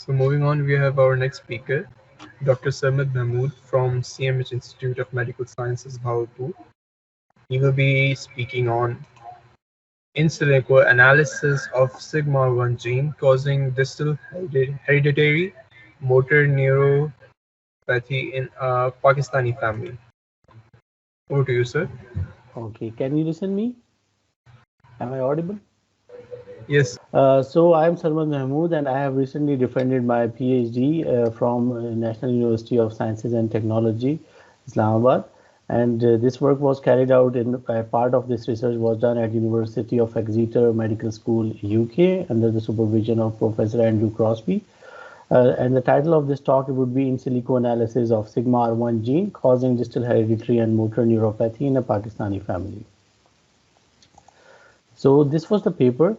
So moving on, we have our next speaker, Dr. Sarmad Mehmood from CMH Institute of Medical Sciences, Bahawalpur. He will be speaking on in-silico analysis of sigma-1 gene causing distal hereditary motor neuropathy in a Pakistani family. Over to you, sir. Okay, can you listen me? Am I audible? Yes. So I am Sarmad Mehmood and I have recently defended my PhD from National University of Sciences and Technology, Islamabad. And this work was carried out in part of this research was done at University of Exeter Medical School, UK, under the supervision of Professor Andrew Crosby. And the title of this talk would be In Silico Analysis of Sigma-1 Gene Causing Distal Hereditary and Motor Neuropathy in a Pakistani Family. So this was the paper.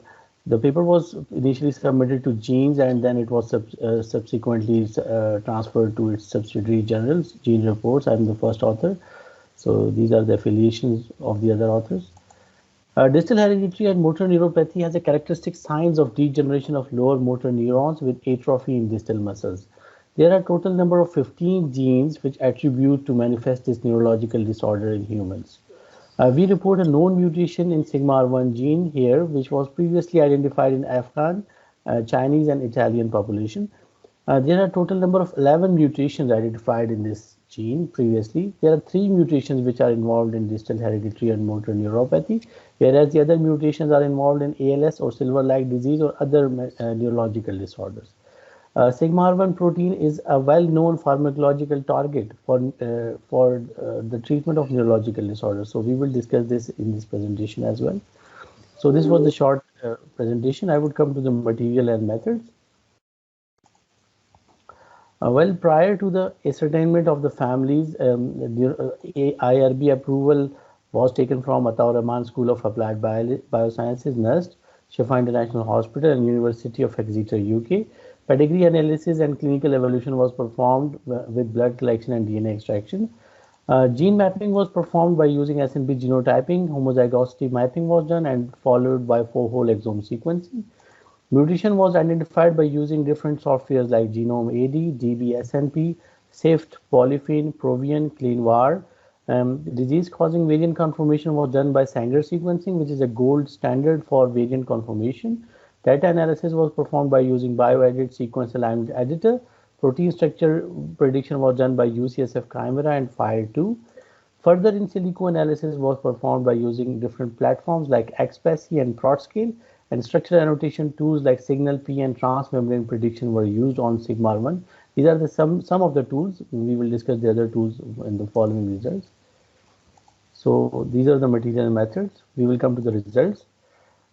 The paper was initially submitted to Genes and then it was subsequently transferred to its subsidiary journals, Gene Reports. I'm the first author. So these are the affiliations of the other authors. Distal hereditary and motor neuropathy has a characteristic signs of degeneration of lower motor neurons with atrophy in distal muscles. There are a total number of 15 genes which attribute to manifest this neurological disorder in humans. We report a known mutation in sigma-1 gene here, which was previously identified in Afghan, Chinese, and Italian population. There are a total number of 11 mutations identified in this gene previously. There are 3 mutations which are involved in distal hereditary and motor neuropathy, whereas the other mutations are involved in ALS or silver-like disease or other neurological disorders. Sigma-1 protein is a well-known pharmacological target for the treatment of neurological disorders. So we will discuss this in this presentation as well. So this was the short presentation. I would come to the material and methods. Well, prior to the ascertainment of the families, IRB approval was taken from Ataur Rahman School of Applied Biosciences, NUST, Shifa International Hospital and University of Exeter, UK. Pedigree analysis and clinical evaluation was performed with blood collection and DNA extraction. Gene mapping was performed by using SNP genotyping, homozygosity mapping was done and followed by 4 whole exome sequencing. Mutation was identified by using different softwares like Genome AD, DBSNP, SIFT, Polyphene, Provian, CleanVar. Disease-causing variant confirmation was done by Sanger sequencing, which is a gold standard for variant confirmation. Data analysis was performed by using bioedit sequence alignment editor. Protein structure prediction was done by UCSF Chimera and FIRE2. Further in silico analysis was performed by using different platforms like XPacy and ProtScale, and structural annotation tools like SignalP and Transmembrane prediction were used on sigma-1. These are some of the tools. We will discuss the other tools in the following results. So these are the material and methods. We will come to the results.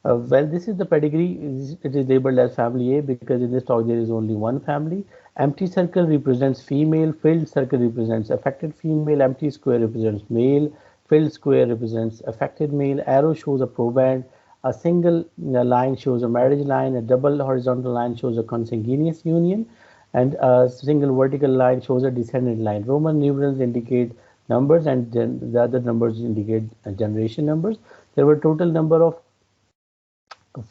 Well, this is the pedigree. It is labeled as family A because in this talk there is only one family. Empty circle represents female, filled circle represents affected female, empty square represents male, filled square represents affected male, arrow shows a proband, a single line shows a marriage line, a double horizontal line shows a consanguineous union, and a single vertical line shows a descendant line. Roman numerals indicate numbers and the other numbers indicate generation numbers. There were total number of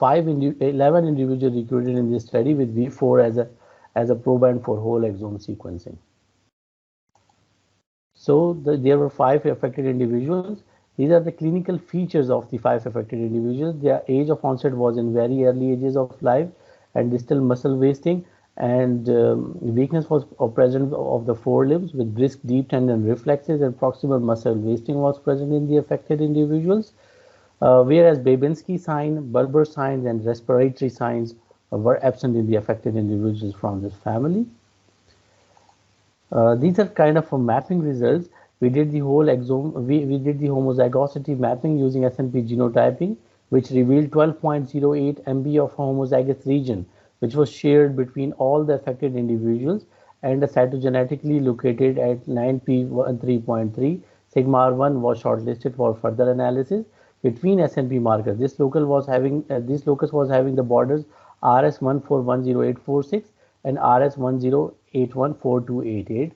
11 individuals recruited in this study with V4 as a proband for whole exome sequencing. So there were 5 affected individuals. These are the clinical features of the 5 affected individuals. Their age of onset was in very early ages of life and distal muscle wasting, and weakness was present of the forelimbs with brisk deep tendon reflexes, and proximal muscle wasting was present in the affected individuals. Whereas Babinski sign, bulbar signs, and respiratory signs were absent in the affected individuals from this family. These are kind of mapping results. We did the whole exome, we did the homozygosity mapping using SNP genotyping, which revealed 12.08 MB of homozygous region, which was shared between all the affected individuals and cytogenetically located at 9p13.3. Sigma-1 was shortlisted for further analysis between SNP markers. This locus was having the borders RS1410846 and RS10814288.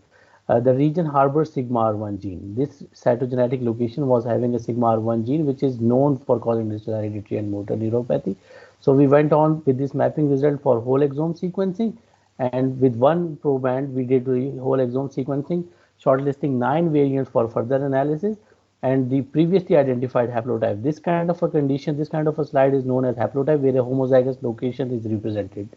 The region harbors sigma-1 gene. This cytogenetic location was having a sigma-1 gene, which is known for causing distal hereditary and motor neuropathy. So we went on with this mapping result for whole exome sequencing, And with one proband, we did the whole exome sequencing, shortlisting 9 variants for further analysis and the previously identified haplotype. This kind of a condition, this kind of a slide is known as haplotype, where a homozygous location is represented.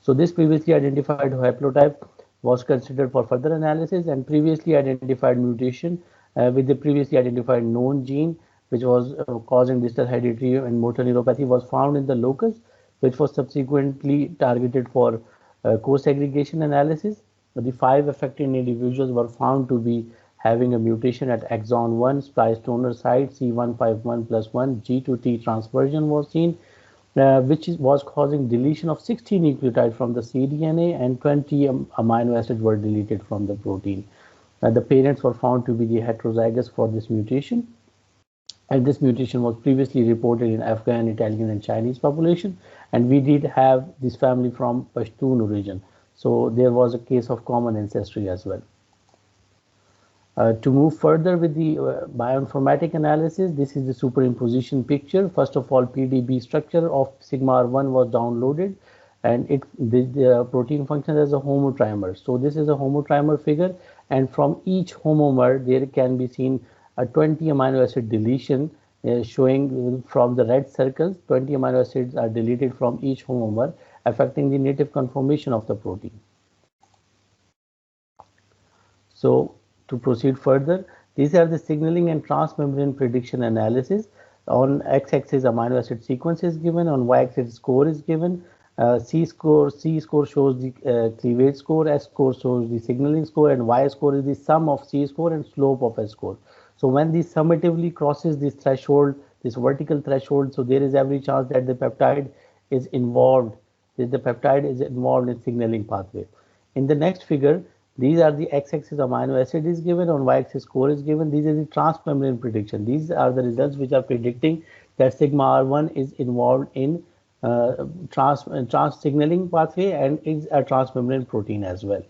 So this previously identified haplotype was considered for further analysis, and previously identified mutation with the previously identified known gene which was causing distal hereditary and motor neuropathy was found in the locus, which was subsequently targeted for co-segregation analysis. The 5 affected individuals were found to be having a mutation at exon 1 splice donor site C151 plus 1 G to T transversion was seen, which was causing deletion of 60 nucleotides from the cDNA, and 20 amino acids were deleted from the protein. The parents were found to be the heterozygous for this mutation, and this mutation was previously reported in Afghan, Italian, and Chinese population, and we did have this family from Pashtun origin. So there was a case of common ancestry as well. To move further with the bioinformatic analysis, this is the superimposition picture. First of all, PDB structure of sigma R1 was downloaded, and the protein functions as a homotrimer. So this is a homotrimer figure, and from each homomer there can be seen a 20 amino acid deletion, showing from the red circles 20 amino acids are deleted from each homomer, affecting the native conformation of the protein. So to proceed further, these are the signaling and transmembrane prediction analysis. On x-axis amino acid sequence is given, on y-axis score is given. C score shows the cleavage score, S score shows the signaling score, and Y score is the sum of C score and slope of S score. So when this summatively crosses this threshold, this vertical threshold, so there is every chance that the peptide is involved, in signaling pathway. In the next figure, these are the x-axis amino acid is given, on y-axis score is given. These are the transmembrane prediction. These are the results which are predicting that sigma R1 is involved in trans signaling pathway and is a transmembrane protein as well.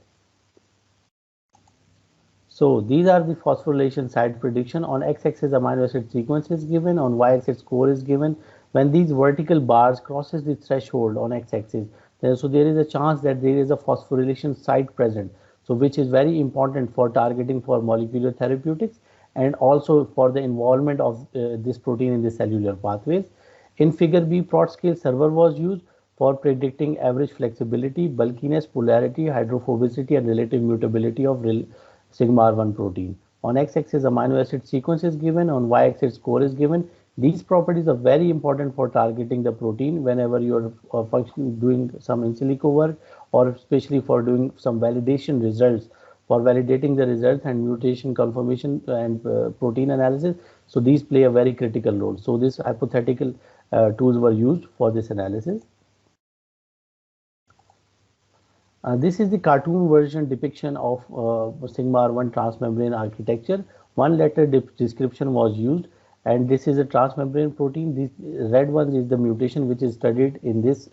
So these are the phosphorylation site prediction. On x-axis amino acid sequence is given, on y-axis score is given. When these vertical bars crosses the threshold on x-axis, so there is a chance that there is a phosphorylation site present, so which is very important for targeting for molecular therapeutics and also for the involvement of this protein in the cellular pathways. In figure B, plot scale server was used for predicting average flexibility, bulkiness, polarity, hydrophobicity, and relative mutability of sigma R1 protein. On x-axis amino acid sequence is given, on y-axis score is given. These properties are very important for targeting the protein whenever you are doing some in silico work, or especially for doing some validation results, for validating the results and mutation confirmation and protein analysis. So these play a very critical role. So these hypothetical tools were used for this analysis. This is the cartoon version depiction of sigma R1 transmembrane architecture. One letter description was used, and this is a transmembrane protein. This red one is the mutation which is studied in this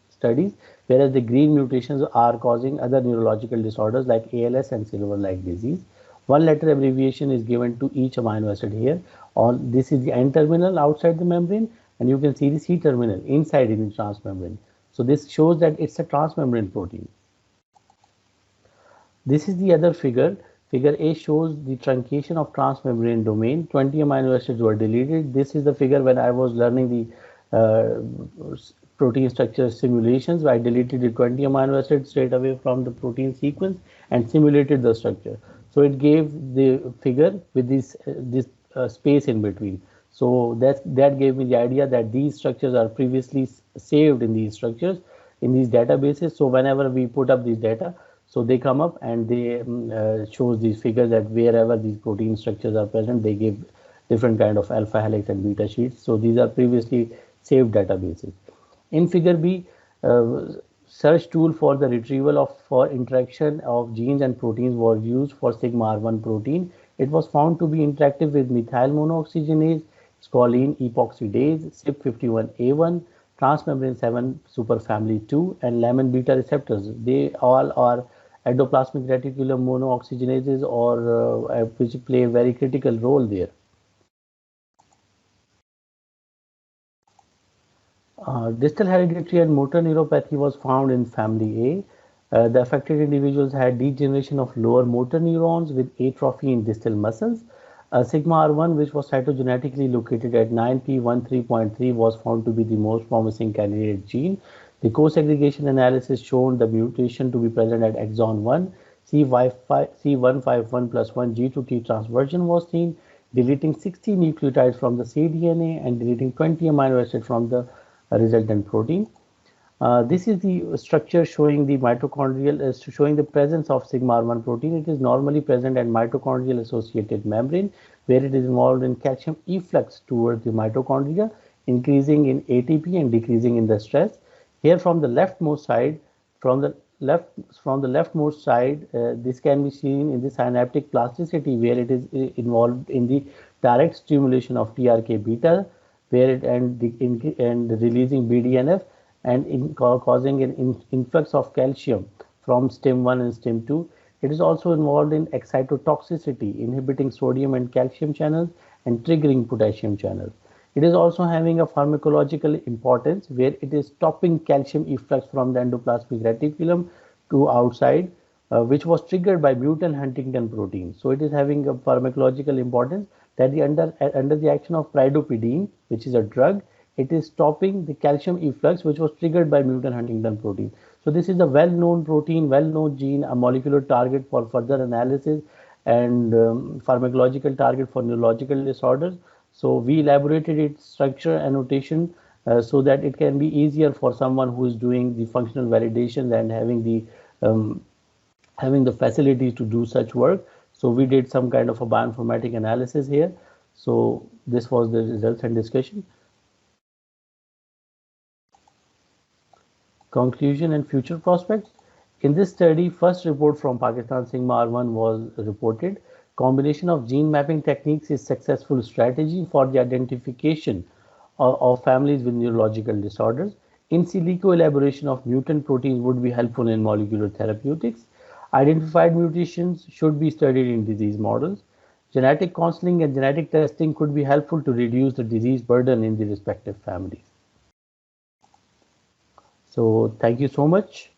studies, whereas the green mutations are causing other neurological disorders like ALS and silver-like disease. One letter abbreviation is given to each amino acid here. On this is the N terminal outside the membrane, and you can see the C terminal inside in the transmembrane. So this shows that it's a transmembrane protein. This is the other figure. Figure A shows the truncation of transmembrane domain. 20 amino acids were deleted. This is the figure when I was learning the protein structure simulations. I deleted the 20 amino acids straight away from the protein sequence and simulated the structure. So it gave the figure with this space in between. So that gave me the idea that these structures are previously saved in these structures, in these databases. So whenever we put up these data, so they come up and they shows these figures that wherever these protein structures are present, they give different kind of alpha helix and beta sheets. So these are previously saved databases. In figure B, search tool for the retrieval for interaction of genes and proteins was used for sigma R1 protein. It was found to be interactive with methyl monooxygenase, scoline epoxidase, CYP51A1, transmembrane 7 superfamily 2, and laminin beta receptors. They all are endoplasmic reticulum monooxygenases, or which play a very critical role there. Distal hereditary and motor neuropathy was found in family A. The affected individuals had degeneration of lower motor neurons with atrophy in distal muscles. Sigma R1, which was cytogenetically located at 9p13.3, was found to be the most promising candidate gene. The co-segregation analysis showed the mutation to be present at exon 1. C151 plus 1 G2T transversion was seen, deleting 60 nucleotides from the cDNA and deleting 20 amino acids from the resultant protein. This is the structure showing the mitochondrial, showing the presence of sigma R1 protein. It is normally present at mitochondrial associated membrane, where it is involved in calcium efflux towards the mitochondria, increasing in ATP and decreasing in the stress. Here from the leftmost side, from the leftmost side, this can be seen in the synaptic plasticity, where it is involved in the direct stimulation of TRK beta, where it and releasing BDNF and causing an influx of calcium from stem 1 and stem 2. It is also involved in excitotoxicity, inhibiting sodium and calcium channels and triggering potassium channels. It is also having a pharmacological importance, where it is stopping calcium efflux from the endoplasmic reticulum to outside, which was triggered by mutant Huntington protein. So it is having a pharmacological importance that under the action of pridopidine, which is a drug, it is stopping the calcium efflux, which was triggered by mutant Huntington protein. So this is a well-known protein, well-known gene, a molecular target for further analysis, and pharmacological target for neurological disorders. So we elaborated its structure and notation so that it can be easier for someone who is doing the functional validation and having the facilities to do such work. So we did some kind of a bioinformatic analysis here. So this was the results and discussion. Conclusion and future prospects. In this study, first report from Pakistan Sigma R1 was reported. Combination of gene mapping techniques is successful strategy for the identification of families with neurological disorders. In silico elaboration of mutant proteins would be helpful in molecular therapeutics. Identified mutations should be studied in disease models. Genetic counseling and genetic testing could be helpful to reduce the disease burden in the respective families. So thank you so much.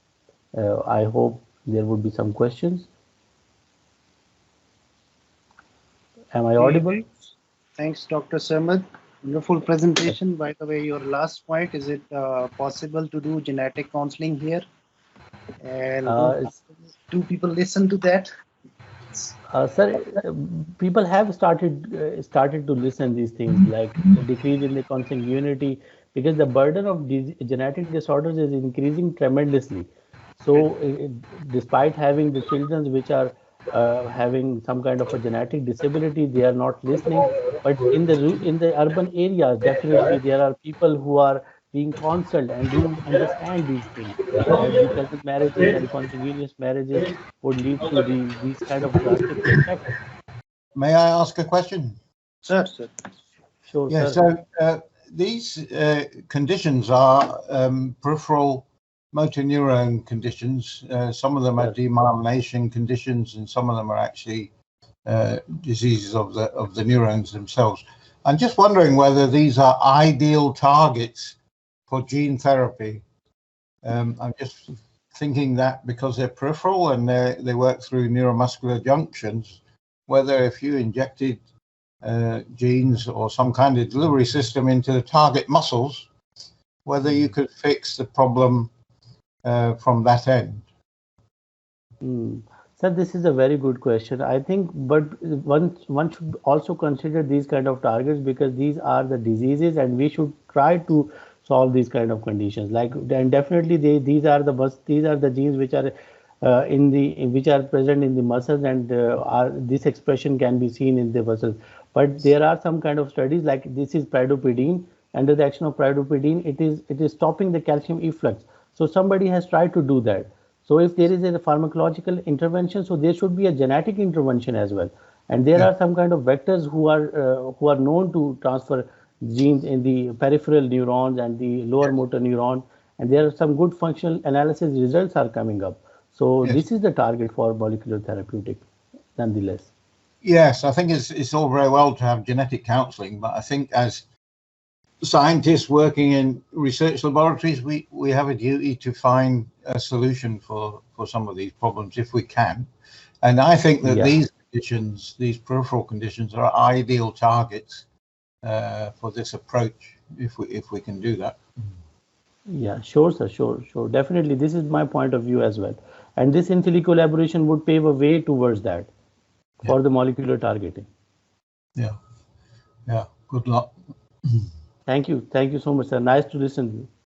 I hope there would be some questions. Am I audible? Thanks, Dr. Sarmad. Wonderful presentation. By the way, your last point, is it possible to do genetic counseling here? And do people listen to that? Sir, people have started to listen these things, like decrease in the consanguinity, because the burden of genetic disorders is increasing tremendously. So despite having the children which are having some kind of a genetic disability, they are not listening. But in the urban areas, definitely there are people who are being counseled and do understand these things, that the cousin marriages and consanguineous marriages would lead to these kind of drastic effects. May I ask a question? Sure. Sure, yeah, sir. So these conditions are peripheral motor neuron conditions. Some of them are demyelination conditions, and some of them are actually diseases of the neurons themselves. I'm just wondering whether these are ideal targets for gene therapy. I'm just thinking that because they're peripheral and they work through neuromuscular junctions, whether if you injected genes or some kind of delivery system into the target muscles, whether you could fix the problem from that end. Sir, this is a very good question, I think, but one should also consider these kind of targets, because these are the diseases and we should try to solve these kind of conditions. Like, and definitely these are the genes which are which are present in the muscles, and this expression can be seen in the muscles. But there are some kind of studies, like this is pridopidine. Under the action of pridopidine, it is stopping the calcium efflux. So somebody has tried to do that. So if there is a pharmacological intervention, so there should be a genetic intervention as well. And there are some kind of vectors who are known to transfer genes in the peripheral neurons and the lower motor neuron, and there are some good functional analysis results are coming up. So this is the target for molecular therapeutic, nonetheless. Yes, I think it's all very well to have genetic counseling, but I think as scientists working in research laboratories, we have a duty to find a solution for some of these problems if we can. And I think that these conditions, these peripheral conditions, are ideal targets for this approach if we can do that. Yeah, sure, sir, sure. Definitely, this is my point of view as well. And this in-silico collaboration would pave a way towards that for the molecular targeting. Yeah. Good luck. Thank you so much, sir. Nice to listen to you.